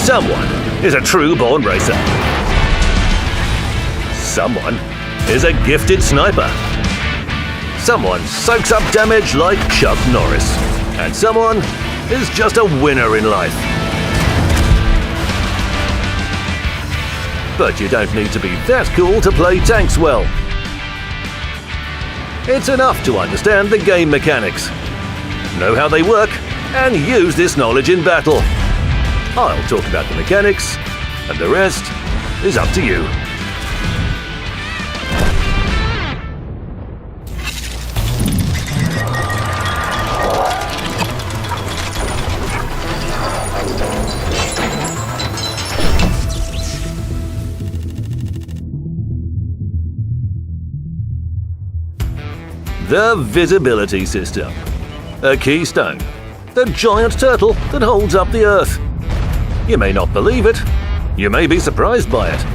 Someone is a true-born racer. Someone is a gifted sniper. Someone soaks up damage like Chuck Norris. And someone is just a winner in life. But you don't need to be that cool to play tanks well. It's enough to understand the game mechanics, know how they work, and use this knowledge in battle. I'll talk about the mechanics, and the rest is up to you. The visibility system. A keystone. The giant turtle that holds up the Earth. You may not believe it. You may be surprised by it.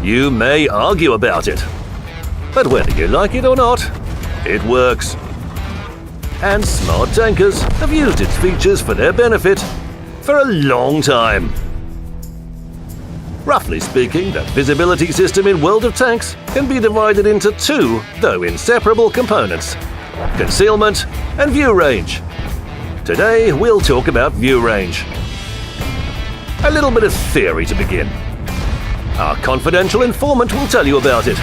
You may argue about it. But whether you like it or not, it works. And smart tankers have used its features for their benefit for a long time. Roughly speaking, the visibility system in World of Tanks can be divided into two, though inseparable components: concealment and view range. Today, we'll talk about view range. A little bit of theory to begin. Our confidential informant will tell you about it.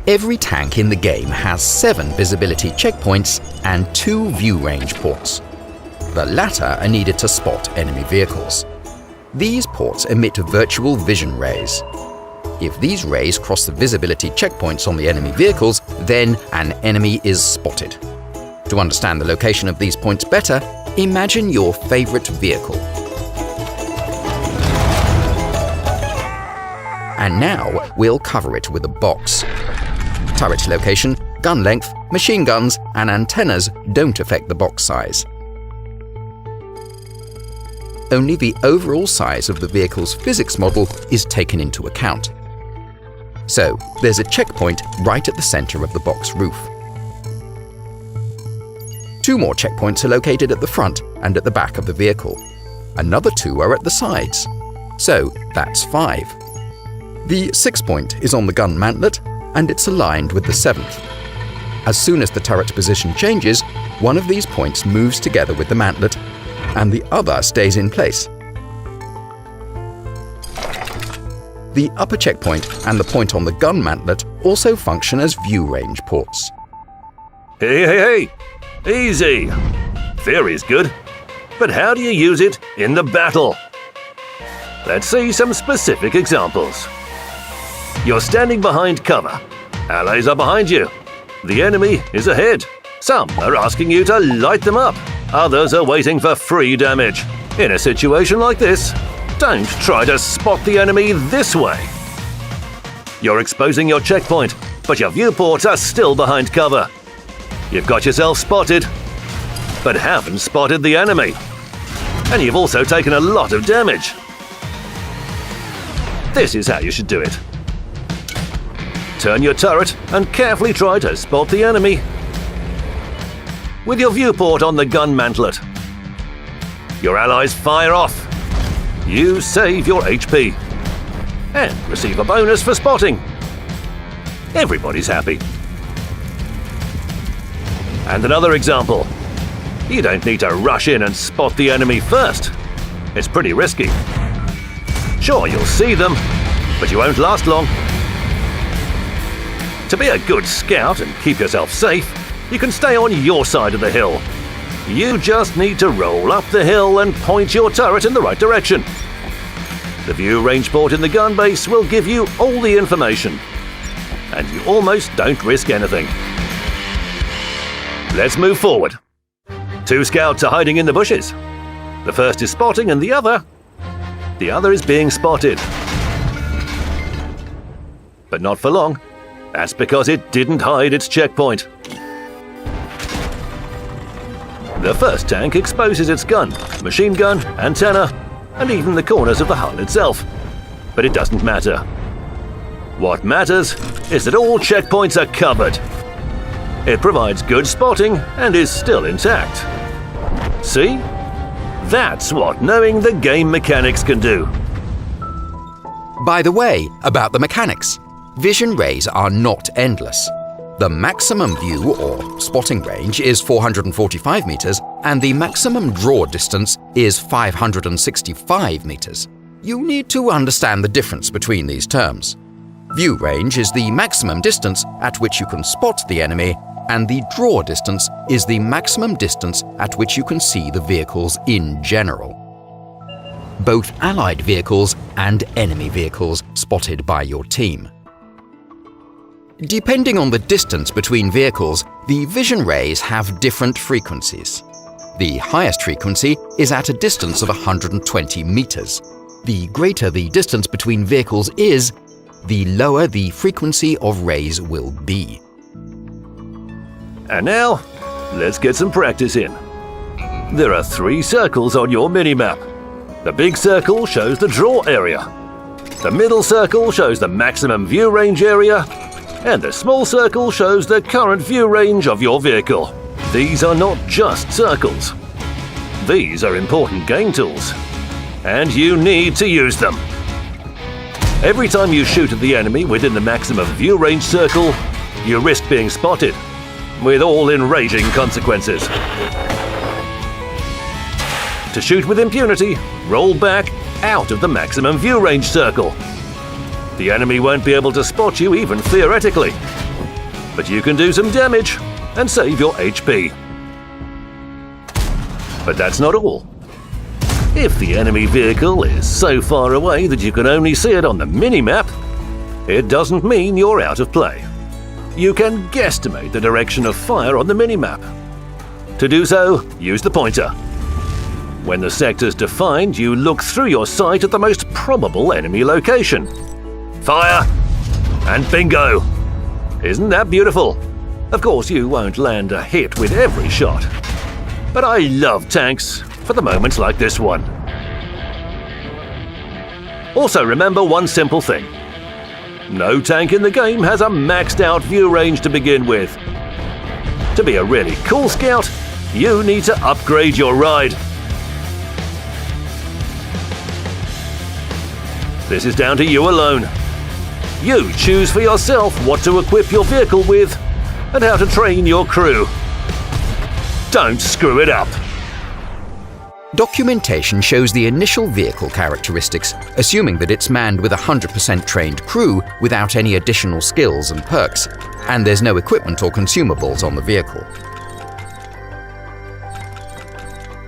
Every tank in the game has 7 visibility checkpoints and 2 view range ports. The latter are needed to spot enemy vehicles. These ports emit virtual vision rays. If these rays cross the visibility checkpoints on the enemy vehicles, then an enemy is spotted. To understand the location of these points better, imagine your favorite vehicle. And now we'll cover it with a box. Turret location, gun length, machine guns, and antennas don't affect the box size. Only the overall size of the vehicle's physics model is taken into account. So, there's a checkpoint right at the center of the box roof. 2 more checkpoints are located at the front and at the back of the vehicle. Another 2 are at the sides. So, that's 5. The 6th point is on the gun mantlet, and it's aligned with the 7th. As soon as the turret position changes, one of these points moves together with the mantlet, and the other stays in place. The upper checkpoint and the point on the gun mantlet also function as view range ports. Hey! Easy! Theory's good, but how do you use it in the battle? Let's see some specific examples. You're standing behind cover. Allies are behind you. The enemy is ahead. Some are asking you to light them up. Others are waiting for free damage. In a situation like this, don't try to spot the enemy this way. You're exposing your checkpoint, but your viewports are still behind cover. You've got yourself spotted, but haven't spotted the enemy. And you've also taken a lot of damage. This is how you should do it. Turn your turret and carefully try to spot the enemy with your viewport on the gun mantlet. Your allies fire off. You save your HP and receive a bonus for spotting. Everybody's happy. And another example. You don't need to rush in and spot the enemy first. It's pretty risky. Sure, you'll see them, but you won't last long. To be a good scout and keep yourself safe, you can stay on your side of the hill. You just need to roll up the hill and point your turret in the right direction. The view range port in the gun base will give you all the information, and you almost don't risk anything. Let's move forward. 2 scouts are hiding in the bushes. The first is spotting and the other is being spotted. But not for long. That's because it didn't hide its checkpoint. The first tank exposes its gun, machine gun, antenna, and even the corners of the hull itself. But it doesn't matter. What matters is that all checkpoints are covered. It provides good spotting and is still intact. See? That's what knowing the game mechanics can do. By the way, about the mechanics, vision rays are not endless. The maximum view or spotting range is 445 meters and the maximum draw distance is 565 meters. You need to understand the difference between these terms. View range is the maximum distance at which you can spot the enemy, and the draw distance is the maximum distance at which you can see the vehicles in general. Both Allied vehicles and enemy vehicles spotted by your team. Depending on the distance between vehicles, the vision rays have different frequencies. The highest frequency is at a distance of 120 meters. The greater the distance between vehicles is, the lower the frequency of rays will be. And now, let's get some practice in. There are 3 circles on your minimap. The big circle shows the draw area. The middle circle shows the maximum view range area. And the small circle shows the current view range of your vehicle. These are not just circles. These are important game tools. And you need to use them. Every time you shoot at the enemy within the maximum view range circle, you risk being spotted, with all enraging consequences. To shoot with impunity, roll back out of the maximum view range circle. The enemy won't be able to spot you even theoretically, but you can do some damage and save your HP. But that's not all. If the enemy vehicle is so far away that you can only see it on the minimap, it doesn't mean you're out of play. You can guesstimate the direction of fire on the minimap. To do so, use the pointer. When the sector's defined, you look through your sight at the most probable enemy location. Fire! And bingo! Isn't that beautiful? Of course, you won't land a hit with every shot. But I love tanks for the moments like this one. Also remember one simple thing. No tank in the game has a maxed out view range to begin with. To be a really cool scout, you need to upgrade your ride. This is down to you alone. You choose for yourself what to equip your vehicle with and how to train your crew. Don't screw it up. Documentation shows the initial vehicle characteristics, assuming that it's manned with a 100% trained crew without any additional skills and perks, and there's no equipment or consumables on the vehicle.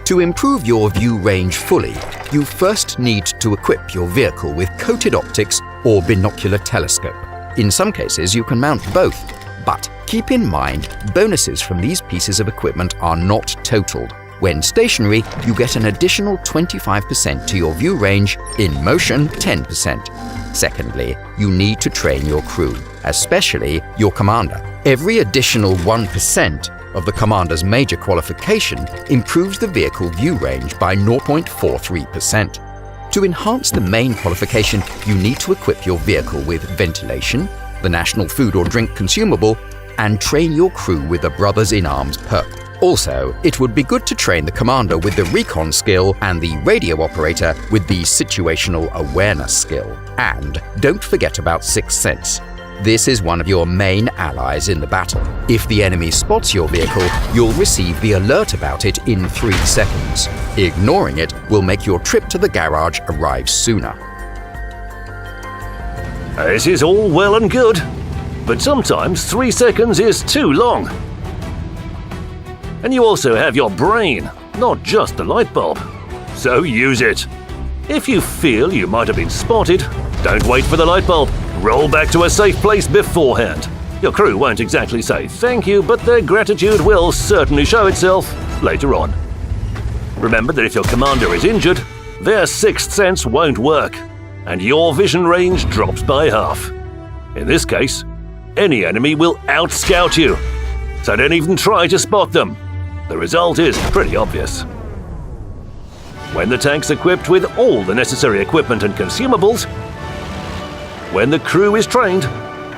To improve your view range fully, you first need to equip your vehicle with coated optics or binocular telescope. In some cases, you can mount both, but keep in mind, bonuses from these pieces of equipment are not totaled. When stationary, you get an additional 25% to your view range, in motion 10%. Secondly, you need to train your crew, especially your commander. Every additional 1% of the commander's major qualification improves the vehicle view range by 0.43%. To enhance the main qualification, you need to equip your vehicle with ventilation, the national food or drink consumable, and train your crew with the Brothers in Arms perk. Also, it would be good to train the commander with the recon skill and the radio operator with the situational awareness skill. And don't forget about Sixth Sense. This is one of your main allies in the battle. If the enemy spots your vehicle, you'll receive the alert about it in 3 seconds. Ignoring it will make your trip to the garage arrive sooner. This is all well and good, but sometimes 3 seconds is too long. And you also have your brain, not just the light bulb. So use it. If you feel you might have been spotted, don't wait for the light bulb. Roll back to a safe place beforehand. Your crew won't exactly say thank you, but their gratitude will certainly show itself later on. Remember that if your commander is injured, their sixth sense won't work, and your vision range drops by half. In this case, any enemy will out-scout you, so don't even try to spot them. The result is pretty obvious. When the tank's equipped with all the necessary equipment and consumables, when the crew is trained,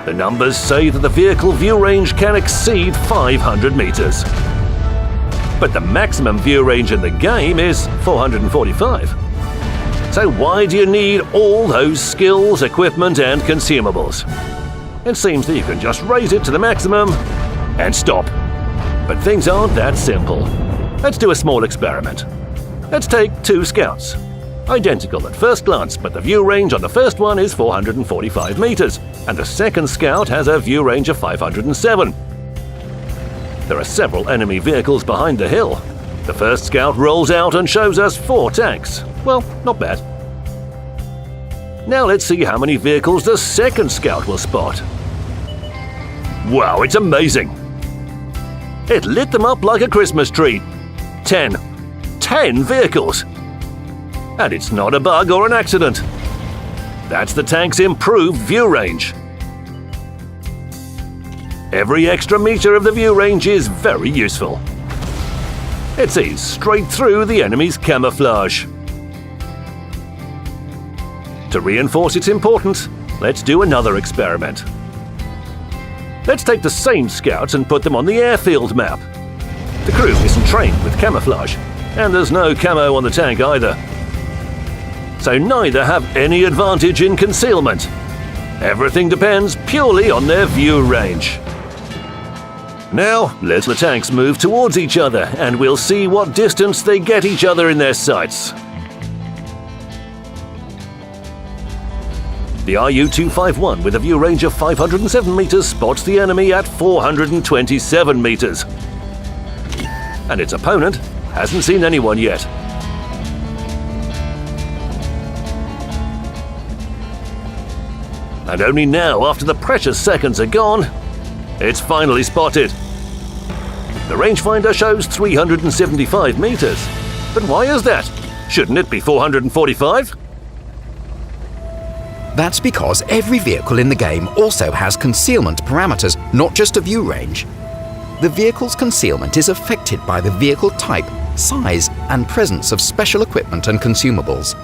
the numbers say that the vehicle view range can exceed 500 meters. But the maximum view range in the game is 445. So why do you need all those skills, equipment and consumables? It seems that you can just raise it to the maximum and stop. But things aren't that simple. Let's do a small experiment. Let's take 2 scouts. Identical at first glance, but the view range on the first one is 445 meters, and the second scout has a view range of 507. There are several enemy vehicles behind the hill. The first scout rolls out and shows us 4 tanks. Well, not bad. Now let's see how many vehicles the second scout will spot. Wow, it's amazing! It lit them up like a Christmas tree. 10 vehicles! And it's not a bug or an accident. That's the tank's improved view range. Every extra meter of the view range is very useful. It sees straight through the enemy's camouflage. To reinforce its importance, let's do another experiment. Let's take the same scouts and put them on the airfield map. The crew isn't trained with camouflage, and there's no camo on the tank either. So neither have any advantage in concealment. Everything depends purely on their view range. Now, let the tanks move towards each other and we'll see what distance they get each other in their sights. The RU-251 with a view range of 507 meters spots the enemy at 427 meters. And its opponent hasn't seen anyone yet. And only now, after the precious seconds are gone, it's finally spotted. The rangefinder shows 375 meters. But why is that? Shouldn't it be 445? That's because every vehicle in the game also has concealment parameters, not just a view range. The vehicle's concealment is affected by the vehicle type, size, and presence of special equipment and consumables.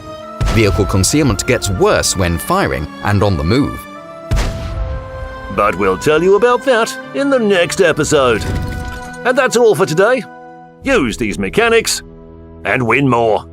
Vehicle concealment gets worse when firing and on the move. But we'll tell you about that in the next episode. And that's all for today. Use these mechanics and win more.